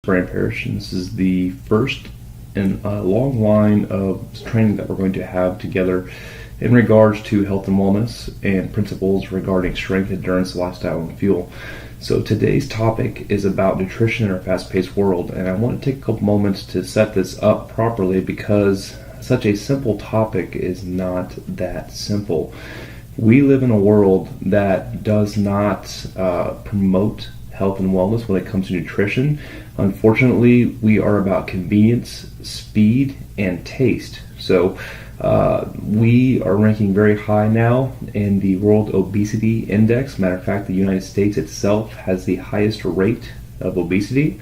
Brian Parrish, and this is the first in a long line of training that we're going to have together in regards to health and wellness and principles regarding strength, endurance, lifestyle, and fuel. So today's topic is about nutrition in our fast-paced world, and I want to take a couple moments to set this up properly because such a simple topic is not that simple. We live in a world that does not promote health and wellness when it comes to nutrition. Unfortunately, we are about convenience, speed, and taste. So we are ranking very high now in the World Obesity Index. Matter of fact, the United States itself has the highest rate of obesity.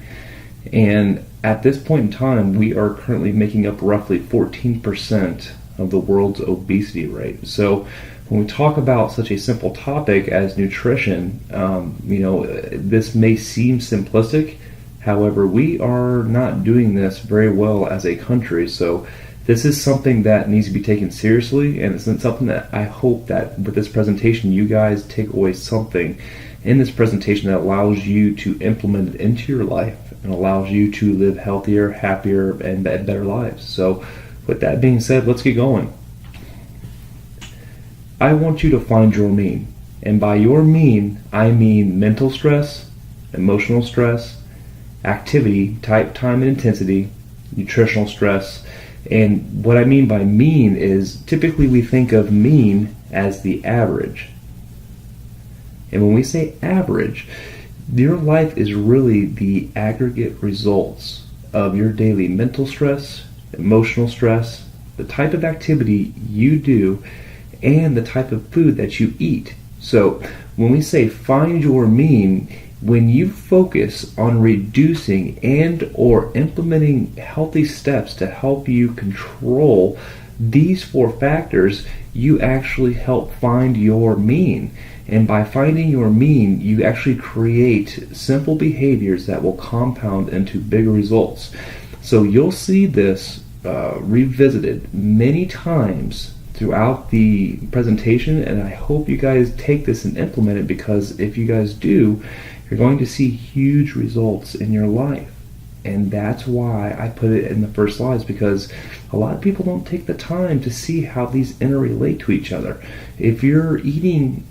And at this point in time, we are currently making up roughly 14% of the world's obesity rate. So when we talk about such a simple topic as nutrition, this may seem simplistic. However, we are not doing this very well as a country. So this is something that needs to be taken seriously, and it's something that I hope that with this presentation, you guys take away something in this presentation that allows you to implement it into your life and allows you to live healthier, happier, and better lives. So with that being said, let's get going. I want you to find your mean. And by your mean, I mean mental stress, emotional stress, activity, type, time, and intensity, nutritional stress. And what I mean by mean is typically we think of mean as the average. And when we say average, your life is really the aggregate results of your daily mental stress, emotional stress, the type of activity you do, and the type of food that you eat. So when we say find your mean, when you focus on reducing and or implementing healthy steps to help you control these four factors, you actually help find your mean. And by finding your mean, you actually create simple behaviors that will compound into bigger results. So you'll see this revisited many times throughout the presentation, and I hope you guys take this and implement it, because if you guys do, you're going to see huge results in your life. And that's why I put it in the first slides, because a lot of people don't take the time to see how these interrelate to each other. If you're eating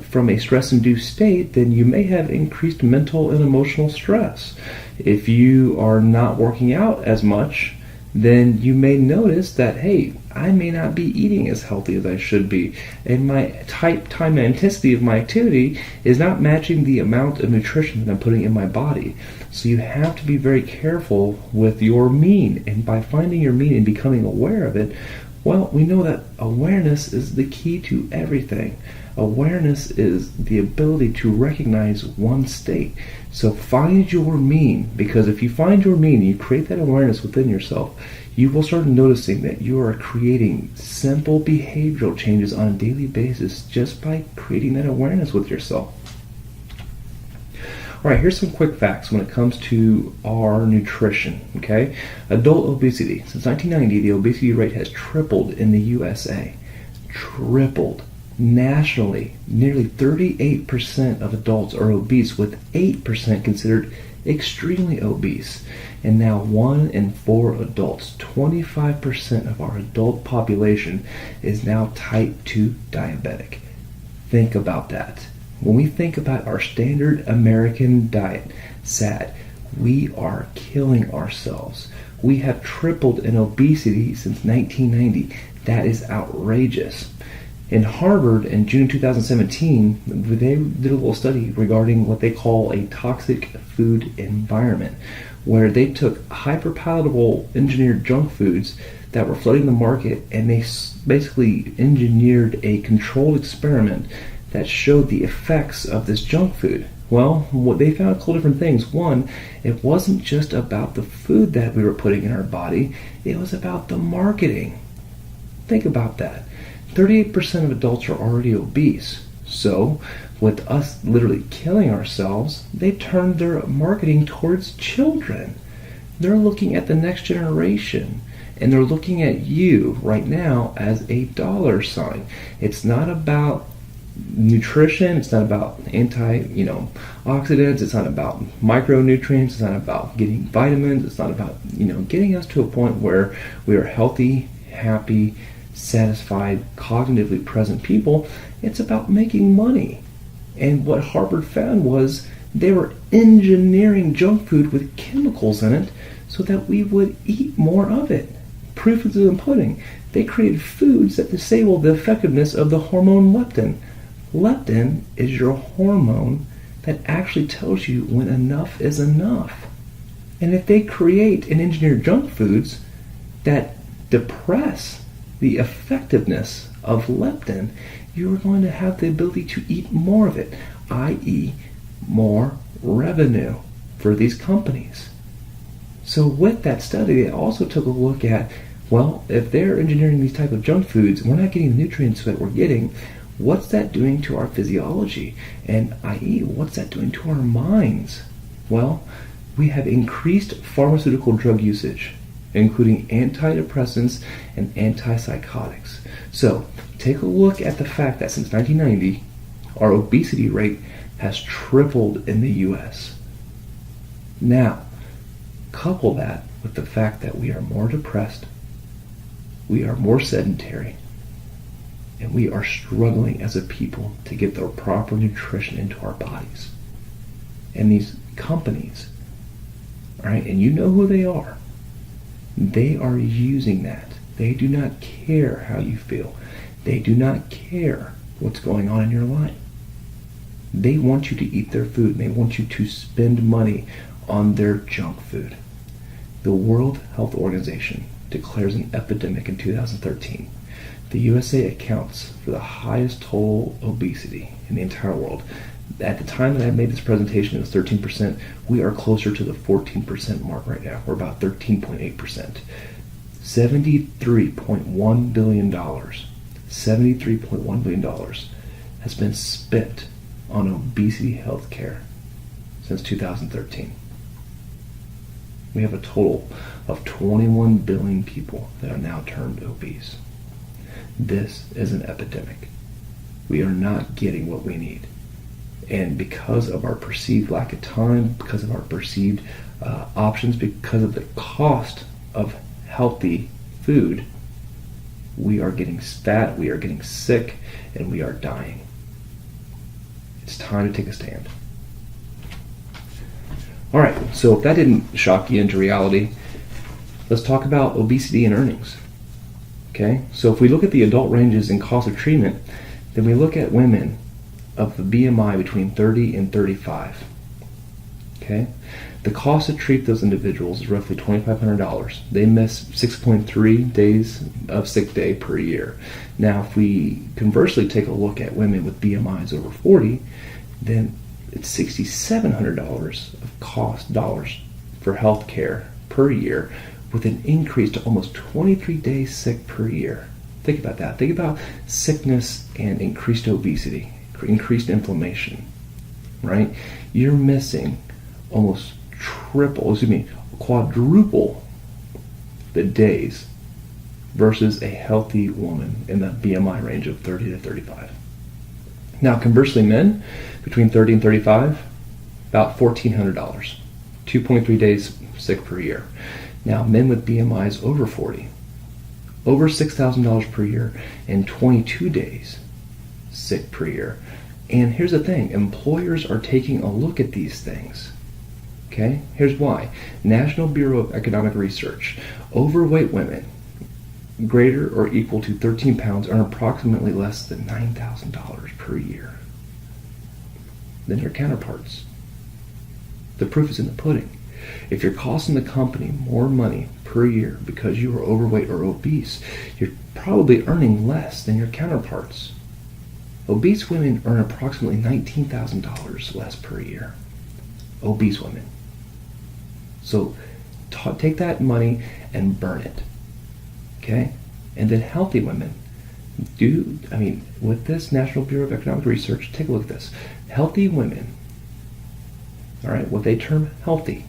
from a stress-induced state, then you may have increased mental and emotional stress. If you are not working out as much, then you may notice that, hey, I may not be eating as healthy as I should be, and my type, time, and intensity of my activity is not matching the amount of nutrition that I'm putting in my body. So you have to be very careful with your mean, and by finding your mean and becoming aware of it, well, we know that awareness is the key to everything. Awareness is the ability to recognize one state. So find your mean, because if you find your mean and you create that awareness within yourself, you will start noticing that you are creating simple behavioral changes on a daily basis just by creating that awareness with yourself. All right, here's some quick facts when it comes to our nutrition, okay? Adult obesity. Since 1990, the obesity rate has tripled in the USA. Tripled. Nationally, nearly 38% of adults are obese, with 8% considered extremely obese. And now 1 in 4 adults, 25% of our adult population, is now type 2 diabetic. Think about that. When we think about our standard American diet, sad, we are killing ourselves. We have tripled in obesity since 1990. That is outrageous. In Harvard, in June 2017, they did a little study regarding what they call a toxic food environment, where they took hyper-palatable engineered junk foods that were flooding the market, and they basically engineered a controlled experiment that showed the effects of this junk food. Well, what they found a couple different things. One, it wasn't just about the food that we were putting in our body, it was about the marketing. Think about that. 38% of adults are already obese. So, with us literally killing ourselves, they turned their marketing towards children. They're looking at the next generation, and they're looking at you right now as a dollar sign. It's not about nutrition. It's not about oxidants. It's not about micronutrients. It's not about getting vitamins. It's not about getting us to a point where we are healthy, happy, satisfied, cognitively present people. It's about making money. And what Harvard found was they were engineering junk food with chemicals in it so that we would eat more of it. Proof is in the pudding. They created foods that disable the effectiveness of the hormone leptin. Leptin is your hormone that actually tells you when enough is enough. And if they create and engineer junk foods that depress the effectiveness of leptin, you're going to have the ability to eat more of it, i.e., more revenue for these companies. So with that study, they also took a look at, well, if they're engineering these type of junk foods, we're not getting the nutrients that we're getting, what's that doing to our physiology? And i.e., what's that doing to our minds? Well, we have increased pharmaceutical drug usage, including antidepressants and antipsychotics. So take a look at the fact that since 1990, our obesity rate has tripled in the U.S. Now, couple that with the fact that we are more depressed, we are more sedentary, and we are struggling as a people to get the proper nutrition into our bodies. And these companies, all right, and you know who they are using that. They do not care how you feel. They do not care what's going on in your life. They want you to eat their food. They want you to spend money on their junk food. The World Health Organization declares an epidemic in 2013. The USA accounts for the highest total obesity in the entire world. At the time that I made this presentation, it was 13%. We are closer to the 14% mark right now. We're about 13.8%. $73.1 billion. $73.1 billion has been spent on obesity health care since 2013. We have a total of 21 billion people that are now termed obese. This is an epidemic. We are not getting what we need. And because of our perceived lack of time, because of our perceived options, because of the cost of healthy food, we are getting fat, we are getting sick, and we are dying. It's time to take a stand. All right, so if that didn't shock you into reality, let's talk about obesity and earnings. Okay, so if we look at the adult ranges in cost of treatment, then we look at women of the BMI between 30 and 35. Okay, the cost to treat those individuals is roughly $2,500. They miss 6.3 days of sick day per year. Now, if we conversely take a look at women with BMIs over 40, then it's $6,700 of cost dollars for health care per year, with an increase to almost 23 days sick per year. Think about that. Think about sickness and increased obesity, increased inflammation, right? You're missing almost quadruple the days versus a healthy woman in the BMI range of 30 to 35. Now, conversely, men between 30 and 35, about $1,400, 2.3 days sick per year. Now, men with BMIs over 40, over $6,000 per year and 22 days sick per year. And here's the thing, employers are taking a look at these things. Okay, here's why. National Bureau of Economic Research, overweight women greater or equal to 13 pounds earn approximately less than $9,000 per year than their counterparts. The proof is in the pudding. If you're costing the company more money per year because you are overweight or obese, you're probably earning less than your counterparts. Obese women earn approximately $19,000 less per year. Obese women. So take that money and burn it. Okay? And then healthy women. With this National Bureau of Economic Research, take a look at this. Healthy women, all right, what they term healthy,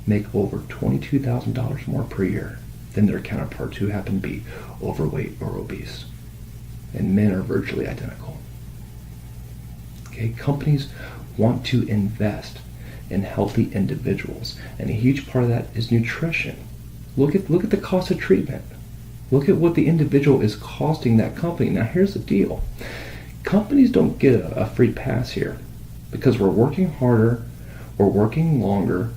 make over $22,000 more per year than their counterparts who happen to be overweight or obese. And men are virtually identical. Okay, companies want to invest in healthy individuals, and a huge part of that is nutrition. Look at the cost of treatment. Look at what the individual is costing that company. Now here's the deal. Companies don't get a free pass here because we're working harder, we're working longer,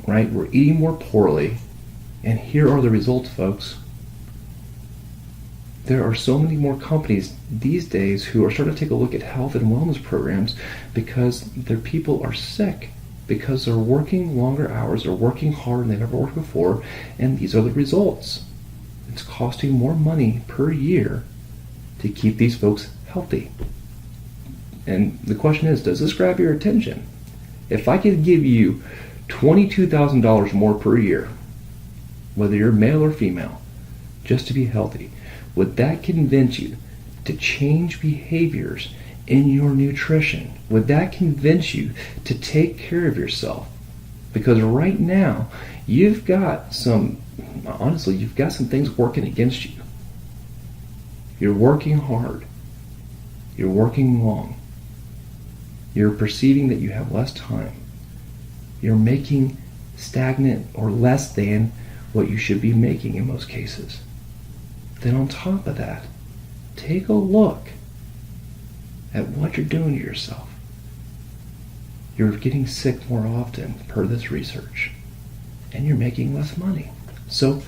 right? We're eating more poorly, and here are the results, folks. There are so many more companies these days who are starting to take a look at health and wellness programs because their people are sick, because they're working longer hours, they're working harder than they've ever worked before, and these are the results. It's costing more money per year to keep these folks healthy. And the question is, does this grab your attention? If I could give you $22,000 more per year, whether you're male or female, just to be healthy, would that convince you to change behaviors in your nutrition? Would that convince you to take care of yourself? Because right now, you've got some things working against you. You're working hard. You're working long. You're perceiving that you have less time. You're making stagnant or less than what you should be making in most cases. Then on top of that, take a look at what you're doing to yourself. You're getting sick more often, per this research, and you're making less money. So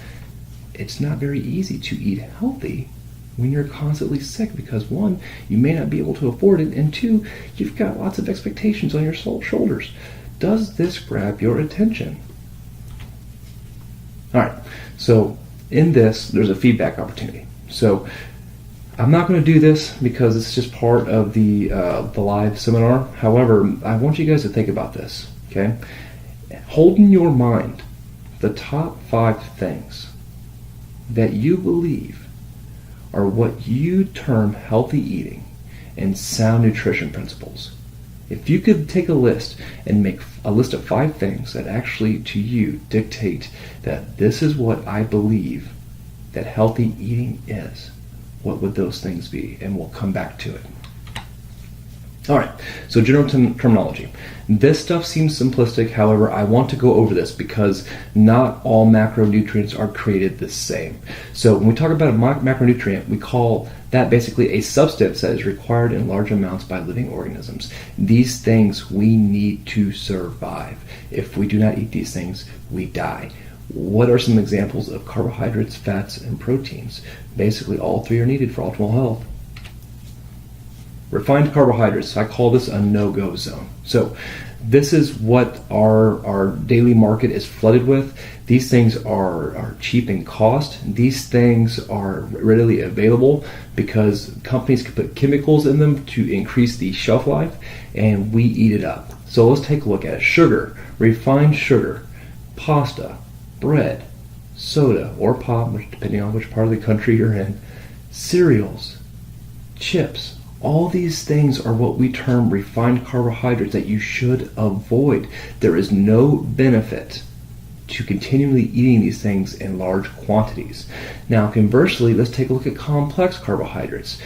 it's not very easy to eat healthy when you're constantly sick because, one, you may not be able to afford it, and two, you've got lots of expectations on your shoulders. Does this grab your attention? All right, so in this, there's a feedback opportunity. So I'm not going to do this because it's just part of the live seminar. However, I want you guys to think about this, okay? Hold in your mind the top 5 things that you believe are what you term healthy eating and sound nutrition principles. If you could take a list and make a list of 5 things that actually to you dictate that this is what I believe that healthy eating is, what would those things be? And we'll come back to it. All right, so general terminology. This stuff seems simplistic, however, I want to go over this because not all macronutrients are created the same. So when we talk about a macronutrient, we call that basically a substance that is required in large amounts by living organisms. These things we need to survive. If we do not eat these things, we die. What are some examples of carbohydrates, fats, and proteins? Basically, all 3 are needed for optimal health. Refined carbohydrates, I call this a no-go zone. So this is what our daily market is flooded with. These things are cheap in cost. These things are readily available because companies can put chemicals in them to increase the shelf life, and we eat it up. So let's take a look at it. Sugar, refined sugar, pasta, bread, soda or pop, depending on which part of the country you're in, cereals, chips. All these things are what we term refined carbohydrates that you should avoid. There is no benefit to continually eating these things in large quantities. Now, conversely, let's take a look at complex carbohydrates.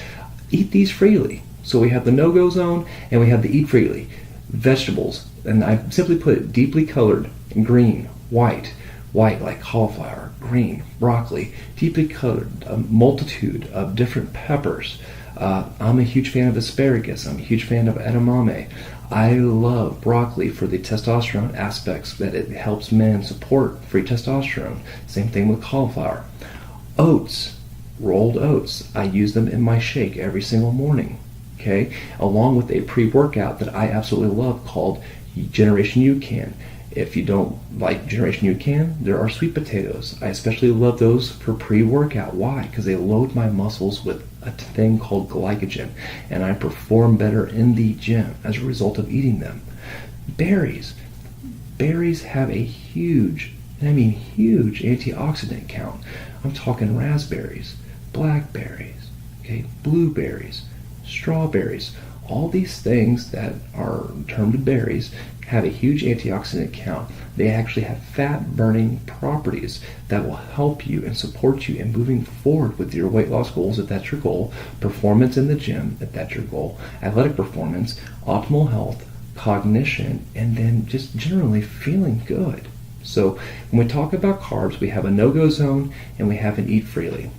Eat these freely. So we have the no-go zone and we have the eat freely. Vegetables, and I simply put it deeply colored, green, white like cauliflower, green, broccoli, deeply colored, a multitude of different peppers. I'm a huge fan of asparagus. I'm a huge fan of edamame. I love broccoli for the testosterone aspects that it helps men support free testosterone. Same thing with cauliflower. Oats, rolled oats. I use them in my shake every single morning. Okay, along with a pre-workout that I absolutely love called Generation UCAN. If you don't like Generation UCAN, there are sweet potatoes. I especially love those for pre-workout. Why? Because they load my muscles with a thing called glycogen, and I perform better in the gym as a result of eating them. Berries. Berries have a huge, and I mean huge, antioxidant count. I'm talking raspberries, blackberries, okay, blueberries, strawberries. all these things that are termed berries have a huge antioxidant count. They actually have fat burning properties that will help you and support you in moving forward with your weight loss goals if that's your goal, performance in the gym if that's your goal, athletic performance, optimal health, cognition, and then just generally feeling good. So when we talk about carbs, we have a no-go zone and we have an eat freely.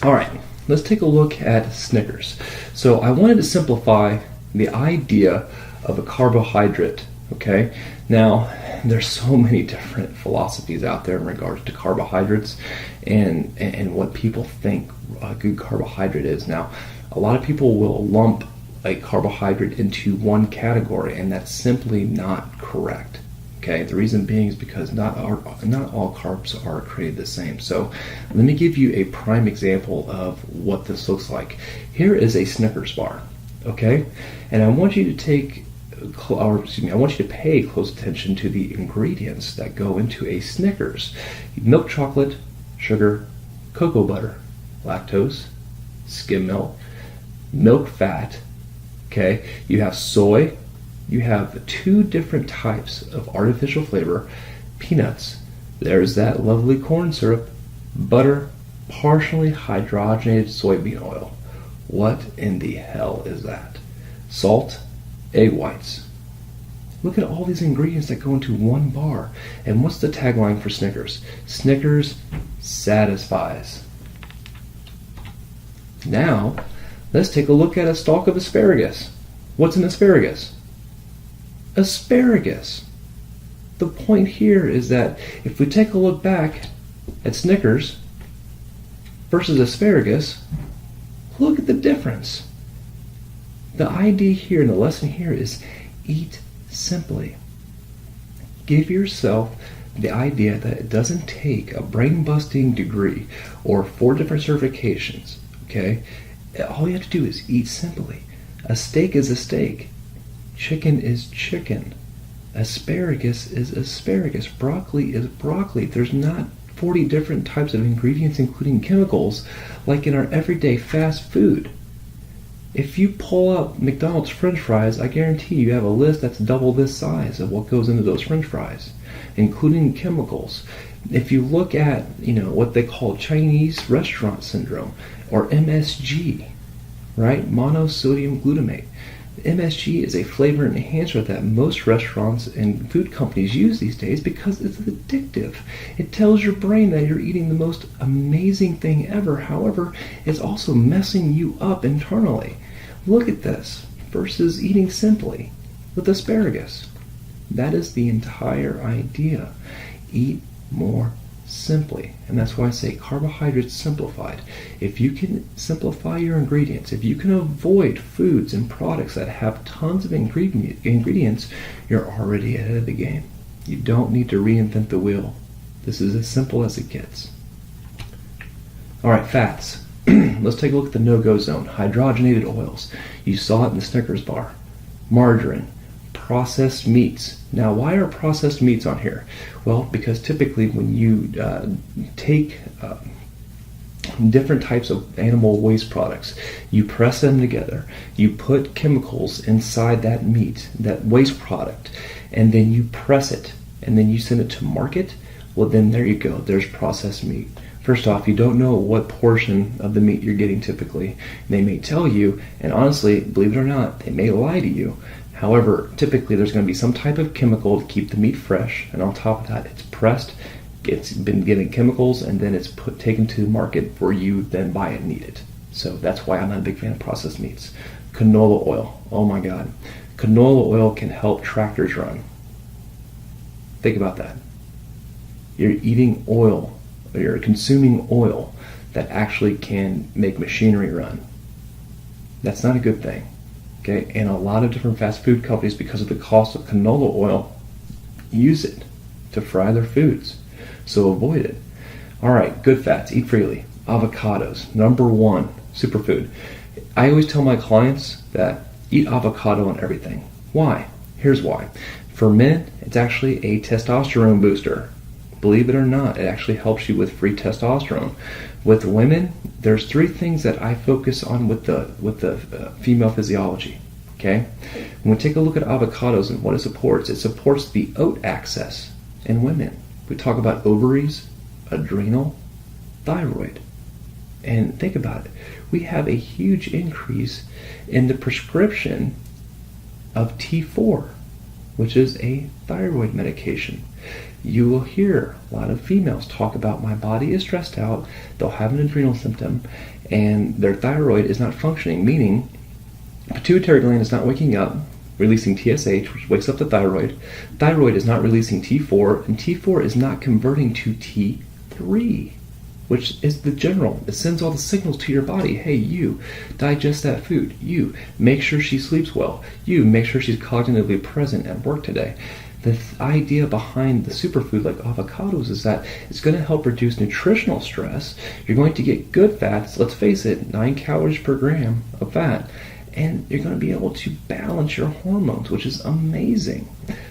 All right, let's take a look at Snickers. So I wanted to simplify the idea of a carbohydrate, okay? Now, there's so many different philosophies out there in regards to carbohydrates and what people think a good carbohydrate is. Now, a lot of people will lump a carbohydrate into one category, and that's simply not correct. Okay, the reason being is because not all carbs are created the same. So let me give you a prime example of what this looks like. Here is a Snickers bar, okay? And I want you to I want you to pay close attention to the ingredients that go into a Snickers. Milk chocolate, sugar, cocoa butter, lactose, skim milk, milk fat, okay? You have soy, you have 2 different types of artificial flavor, peanuts, there's that lovely corn syrup, butter, partially hydrogenated soybean oil. What in the hell is that? Salt, egg whites. Look at all these ingredients that go into one bar. And what's the tagline for Snickers? Snickers satisfies. Now, let's take a look at a stalk of asparagus. What's an asparagus? Asparagus. The point here is that if we take a look back at Snickers versus asparagus, look at the difference. The idea here and the lesson here is eat simply. Give yourself the idea that it doesn't take a brain-busting degree or 4 different certifications, okay? All you have to do is eat simply. A steak is a steak. Chicken is chicken. Asparagus is asparagus. Broccoli is broccoli. There's not 40 different types of ingredients, including chemicals, like in our everyday fast food. If you pull up McDonald's French fries, I guarantee you have a list that's double this size of what goes into those French fries, including chemicals. If you look at, what they call Chinese restaurant syndrome, or MSG, right? Monosodium glutamate. MSG is a flavor enhancer that most restaurants and food companies use these days because it's addictive. It tells your brain that you're eating the most amazing thing ever. However, it's also messing you up internally. Look at this versus eating simply with asparagus. That is the entire idea. Eat more simply. And that's why I say Carbohydrates Simplified. If you can simplify your ingredients, if you can avoid foods and products that have tons of ingredients, you're already ahead of the game. You don't need to reinvent the wheel. This is as simple as it gets. All right, fats. Let's take a look at the no-go zone. Hydrogenated oils. You saw it in the Snickers bar. Margarine. Processed meats. Now, why are processed meats on here? Well, because typically when you take different types of animal waste products, you press them together, you put chemicals inside that meat, that waste product, and then you press it, and then you send it to market, well then there you go, there's processed meat. First off, you don't know what portion of the meat you're getting typically. They may tell you, and honestly, believe it or not, they may lie to you. However, typically there's going to be some type of chemical to keep the meat fresh, and on top of that, it's pressed, it's been given chemicals, and then it's taken to the market where you then buy it and eat it. So that's why I'm not a big fan of processed meats. Canola oil. Oh my God. Canola oil can help tractors run. Think about that. You're eating oil, or you're consuming oil that actually can make machinery run. That's not a good thing. Okay, and a lot of different fast food companies, because of the cost of canola oil, use it to fry their foods. So avoid it. All right, good fats, eat freely. Avocados, #1 superfood. I always tell my clients that eat avocado on everything. Why? Here's why. For men, it's actually a testosterone booster. Believe it or not, it actually helps you with free testosterone. With women, there's 3 things that I focus on with the female physiology. Okay, when we take a look at avocados and what it supports the oat axis in women. We talk about ovaries, adrenal, thyroid. And think about it. We have a huge increase in the prescription of T4, which is a thyroid medication. You will hear a lot of females talk about, my body is stressed out, they'll have an adrenal symptom, and their thyroid is not functioning, meaning pituitary gland is not waking up, releasing TSH, which wakes up the thyroid. Thyroid is not releasing T4, and T4 is not converting to T3, which is the general. It sends all the signals to your body. Hey, you, digest that food. You, make sure she sleeps well. You, make sure she's cognitively present at work today. The idea behind the superfood like avocados is that it's going to help reduce nutritional stress. You're going to get good fats. Let's face it, 9 calories per gram of fat. And you're going to be able to balance your hormones, which is amazing.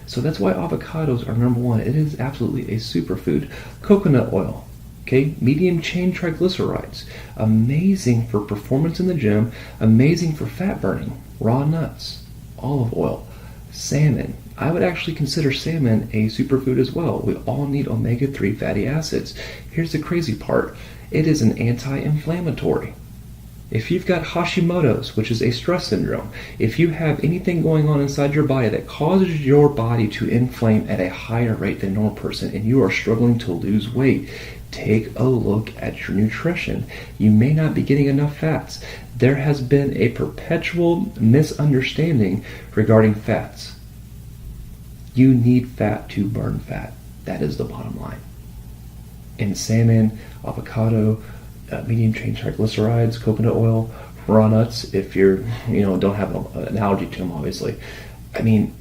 So that's why avocados are number 1. It is absolutely a superfood. Coconut oil, okay, medium chain triglycerides, amazing for performance in the gym, amazing for fat burning. Raw nuts, olive oil, salmon. I would actually consider salmon a superfood as well. We all need omega-3 fatty acids. Here's the crazy part. It is an anti-inflammatory. If you've got Hashimoto's, which is a stress syndrome, if you have anything going on inside your body that causes your body to inflame at a higher rate than a normal person, and you are struggling to lose weight, take a look at your nutrition. You may not be getting enough fats. There has been a perpetual misunderstanding regarding fats. You need fat to burn fat. That is the bottom line. In salmon, avocado, medium chain triglycerides, coconut oil, raw nuts, if you're, don't have an allergy to them, obviously. I mean,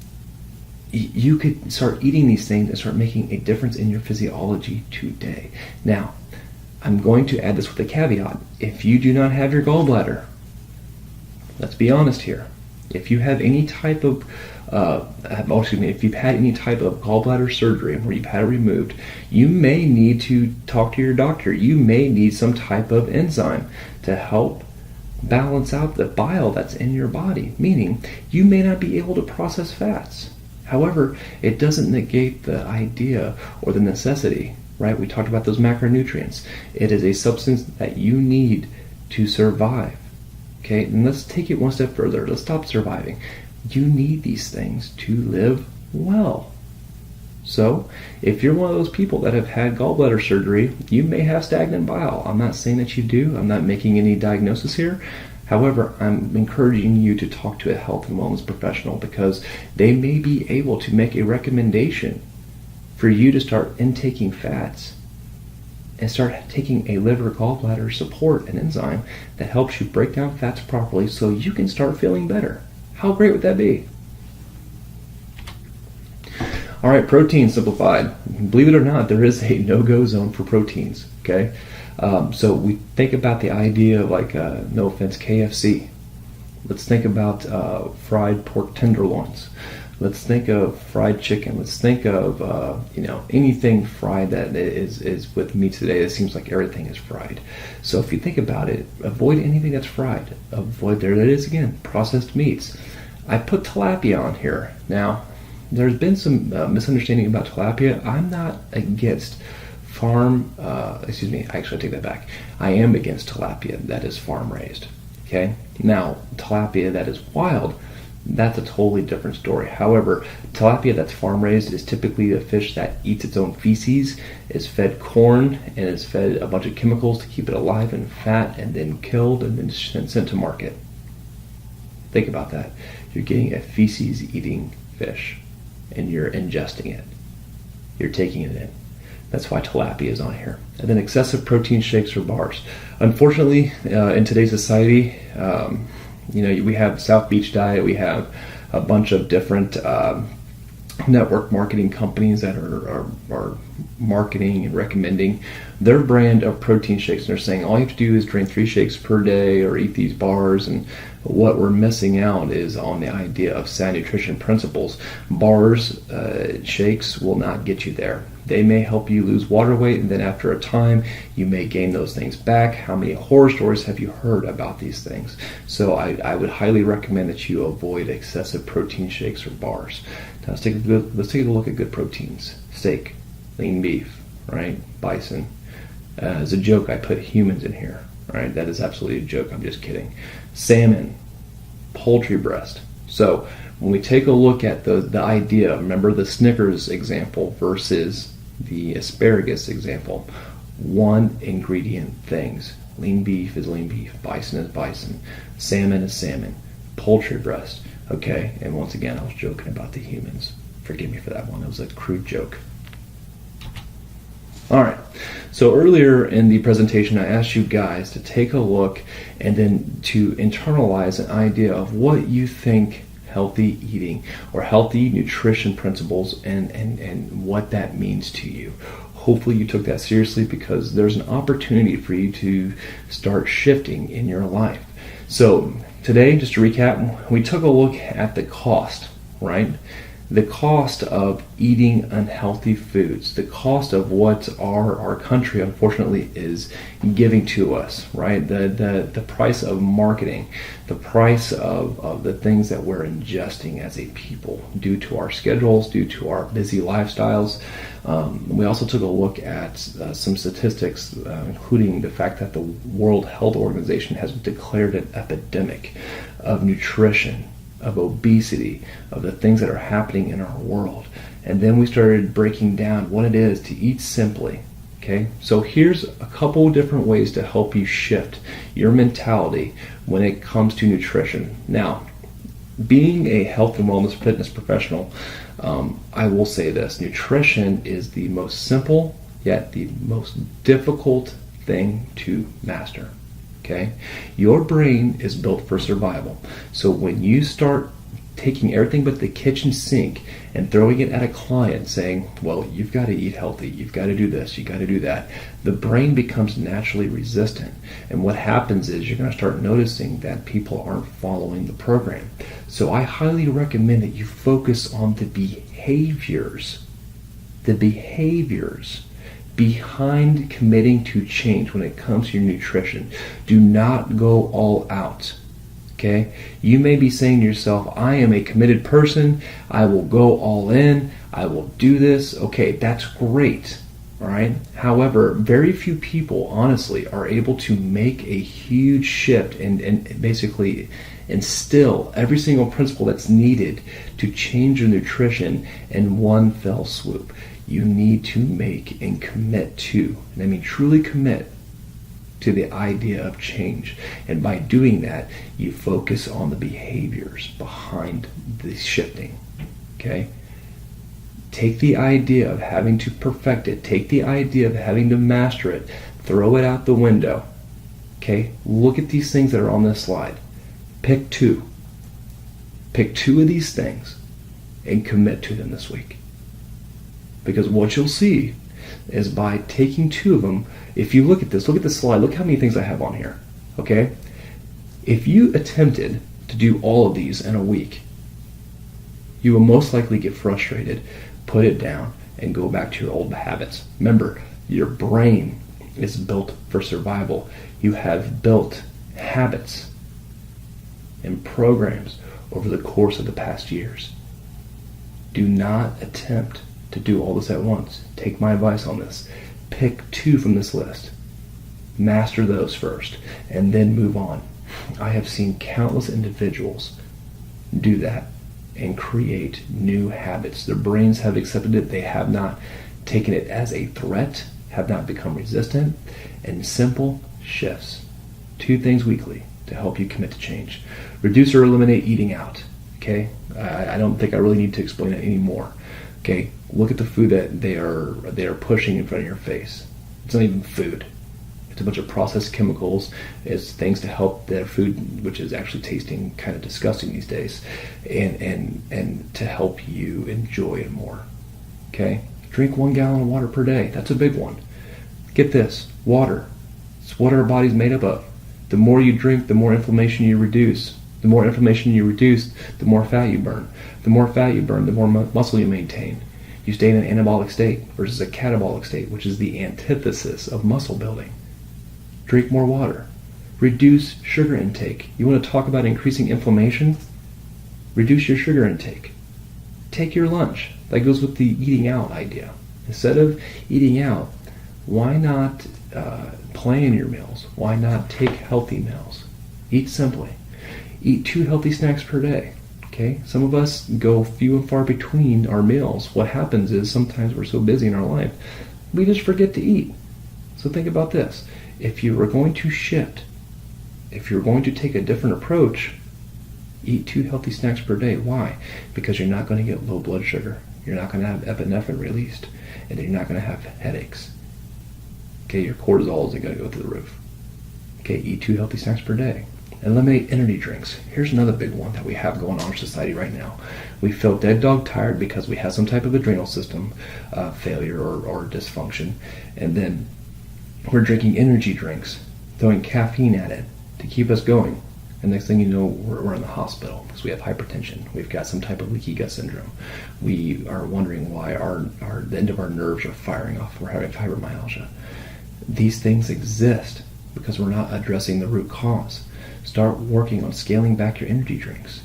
you could start eating these things and start making a difference in your physiology today. Now, I'm going to add this with a caveat. If you do not have your gallbladder, let's be honest here. If you have any type of if you've had any type of gallbladder surgery where you've had it removed, you may need to talk to your doctor. You may need some type of enzyme to help balance out the bile that's in your body, meaning you may not be able to process fats. However, it doesn't negate the idea or the necessity, right? We talked about those macronutrients. It is a substance that you need to survive. Okay, and let's take it one step further. Let's stop surviving. You need these things to live well. So, if you're one of those people that have had gallbladder surgery, you may have stagnant bile. I'm not saying that you do. I'm not making any diagnosis here. However, I'm encouraging you to talk to a health and wellness professional because they may be able to make a recommendation for you to start intaking fats and start taking a liver gallbladder support, an enzyme that helps you break down fats properly so you can start feeling better. How great would that be? All right, protein simplified. Believe it or not, there is a no-go zone for proteins, okay? So we think about the idea of no offense, KFC. Let's think about fried pork tenderloins. Let's think of fried chicken. Let's think of anything fried that is with meat today. It seems like everything is fried. So if you think about it, avoid anything that's fried. Avoid, there it is again, processed meats. I put tilapia on here. Now, there's been some misunderstanding about tilapia. I'm not against actually I take that back. I am against tilapia that is farm raised. Okay? Now, tilapia that is wild, that's a totally different story. However, tilapia that's farm raised is typically a fish that eats its own feces, is fed corn, and is fed a bunch of chemicals to keep it alive and fat, and then killed and then sent to market. Think about that. You're getting a feces-eating fish, and you're ingesting it. You're taking it in. That's why tilapia is on here. And then excessive protein shakes or bars. Unfortunately, in today's society, we have South Beach Diet, we have a bunch of different network marketing companies that are marketing and recommending their brand of protein shakes. And they're saying all you have to do is drink 3 shakes per day or eat these bars and What we're missing out is on the idea of sound nutrition principles. Bars, shakes will not get you there. They may help you lose water weight, and then after a time, you may gain those things back. How many horror stories have you heard about these things? So I would highly recommend that you avoid excessive protein shakes or bars. Now let's take a look at good proteins. Steak, lean beef, right? Bison. As a joke, I put humans in here, right? That is absolutely a joke. I'm just kidding. Salmon, poultry breast. So when we take a look at the idea, remember the Snickers example versus the asparagus example. One ingredient things. Lean beef is lean beef. Bison is bison. Salmon is salmon. Poultry breast. Okay, and once again, I was joking about the humans. Forgive me for that one. It was a crude joke. All right, so earlier in the presentation, I asked you guys to take a look and then to internalize an idea of what you think healthy eating or healthy nutrition principles and what that means to you. Hopefully you took that seriously, because there's an opportunity for you to start shifting in your life. So today, just to recap, we took a look at the cost, right? The cost of eating unhealthy foods, the cost of what our country unfortunately is giving to us, right? The price of marketing, the price of the things that we're ingesting as a people due to our schedules, due to our busy lifestyles. We also took a look at some statistics, including the fact that the World Health Organization has declared an epidemic of nutrition, of obesity, of the things that are happening in our world. And then we started breaking down what it is to eat simply. Okay, so here's a couple different ways to help you shift your mentality when it comes to nutrition. Now, being a health and wellness fitness professional, I will say this: nutrition is the most simple yet the most difficult thing to master. Okay, your brain is built for survival. So when you start taking everything but the kitchen sink and throwing it at a client saying, well, you've got to eat healthy, you've got to do this, you got to do that, the brain becomes naturally resistant. And what happens is you're going to start noticing that people aren't following the program. So I highly recommend that you focus on the behaviors behind committing to change when it comes to your nutrition. Do not go all out. Okay? You may be saying to yourself, I am a committed person, I will go all in, I will do this. Okay, that's great. All right? However, very few people, honestly, are able to make a huge shift and basically instill every single principle that's needed to change your nutrition in one fell swoop. You need to make and commit to, and I mean truly commit to the idea of change. And by doing that, you focus on the behaviors behind the shifting. Okay? Take the idea of having to perfect it, take the idea of having to master it, throw it out the window. Okay? Look at these things that are on this slide. Pick two. Pick two of these things and commit to them this week. Because what you'll see is by taking two of them, if you look at this slide, look how many things I have on here, okay? If you attempted to do all of these in a week, you will most likely get frustrated, put it down, and go back to your old habits. Remember, your brain is built for survival. You have built habits and programs over the course of the past years. Do not attempt to do all this at once. Take my advice on this. Pick two from this list. Master those first, and then move on. I have seen countless individuals do that and create new habits. Their brains have accepted it. They have not taken it as a threat, have not become resistant, and simple shifts. 2 things weekly to help you commit to change. Reduce or eliminate eating out. Okay? I don't think I really need to explain it anymore. Okay, look at the food that they are pushing in front of your face. It's not even food. It's a bunch of processed chemicals. It's things to help their food, which is actually tasting kind of disgusting these days, and to help you enjoy it more. Okay, drink 1 gallon of water per day. That's a big one. Get this, water. It's what our body's made up of. The more you drink, the more inflammation you reduce. The more inflammation you reduce, the more fat you burn. The more fat you burn, the more muscle you maintain. You stay in an anabolic state versus a catabolic state, which is the antithesis of muscle building. Drink more water. Reduce sugar intake. You want to talk about increasing inflammation? Reduce your sugar intake. Take your lunch. That goes with the eating out idea. Instead of eating out, why not plan your meals? Why not take healthy meals? Eat simply. Eat 2 healthy snacks per day. Okay? Some of us go few and far between our meals. What happens is sometimes we're so busy in our life, we just forget to eat. So think about this. If you are going to shift, if you're going to take a different approach, eat 2 healthy snacks per day. Why? Because you're not going to get low blood sugar. You're not going to have epinephrine released. And then you're not going to have headaches. Okay, your cortisol isn't going to go through the roof. Okay, eat 2 healthy snacks per day. Eliminate energy drinks. Here's another big one that we have going on in society right now. We feel dead dog tired because we have some type of adrenal system failure or dysfunction. And then we're drinking energy drinks, throwing caffeine at it to keep us going. And next thing you know, we're in the hospital because we have hypertension. We've got some type of leaky gut syndrome. We are wondering why the end of our nerves are firing off. We're having fibromyalgia. These things exist because we're not addressing the root cause. Start working on scaling back your energy drinks.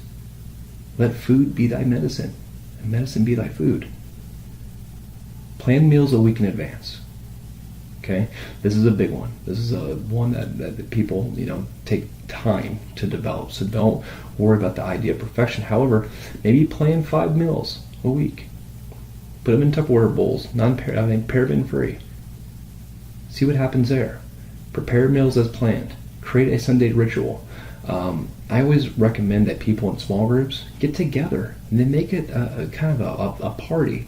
Let food be thy medicine, and medicine be thy food. Plan meals a week in advance. Okay, this is a big one. This is a one that people take time to develop. So don't worry about the idea of perfection. However, maybe plan 5 meals a week. Put them in Tupperware bowls, paraben free. See what happens there. Prepare meals as planned. Create a Sunday ritual. I always recommend that people in small groups get together and then make it a kind of a party.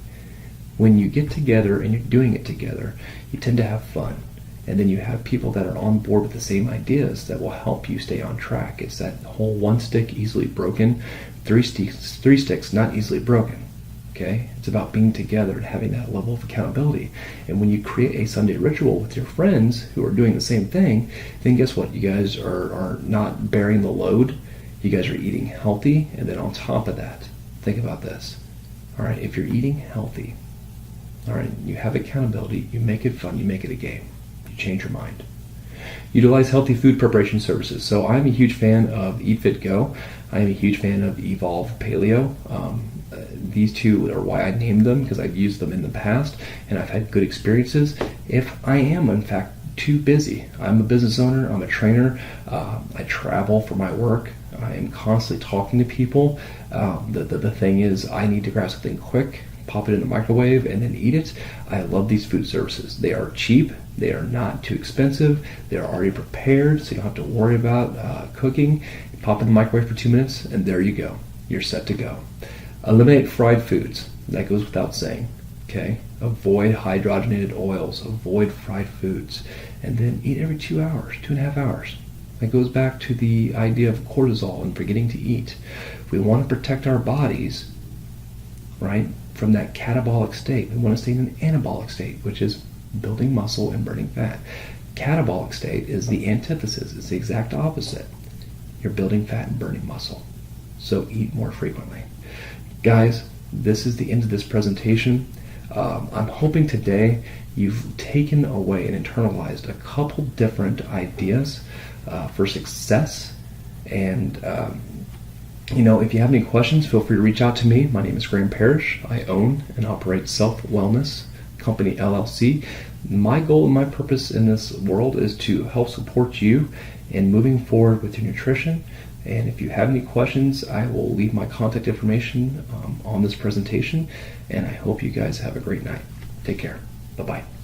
When you get together and you're doing it together, you tend to have fun. And then you have people that are on board with the same ideas that will help you stay on track. It's that whole 1 stick easily broken, 3 sticks not easily broken. Okay? It's about being together and having that level of accountability. And when you create a Sunday ritual with your friends who are doing the same thing, then guess what? You guys are not bearing the load. You guys are eating healthy. And then on top of that, think about this. All right, if you're eating healthy, all right, you have accountability, you make it fun, you make it a game. You change your mind. Utilize healthy food preparation services. So I'm a huge fan of Eat Fit Go. I'm a huge fan of Evolve Paleo. These two are why I named them, because I've used them in the past and I've had good experiences. If I am, in fact, too busy, I'm a business owner, I'm a trainer, I travel for my work, I am constantly talking to people. The thing is, I need to grab something quick, pop it in the microwave, and then eat it. I love these food services. They are cheap, they are not too expensive, they're already prepared, so you don't have to worry about cooking. You pop it in the microwave for 2 minutes, and there you go. You're set to go. Eliminate fried foods. That goes without saying. Okay? Avoid hydrogenated oils. Avoid fried foods. And then eat every 2 hours, 2.5 hours. That goes back to the idea of cortisol and forgetting to eat. We want to protect our bodies, right, from that catabolic state. We want to stay in an anabolic state, which is building muscle and burning fat. Catabolic state is the antithesis. It's the exact opposite. You're building fat and burning muscle. So eat more frequently. Guys, this is the end of this presentation. I'm hoping today you've taken away and internalized a couple different ideas for success. And, if you have any questions, feel free to reach out to me. My name is Graham Parrish. I own and operate Self Wellness Company, LLC. My goal and my purpose in this world is to help support you in moving forward with your nutrition. And if you have any questions, I will leave my contact information on this presentation. And I hope you guys have a great night. Take care. Bye-bye.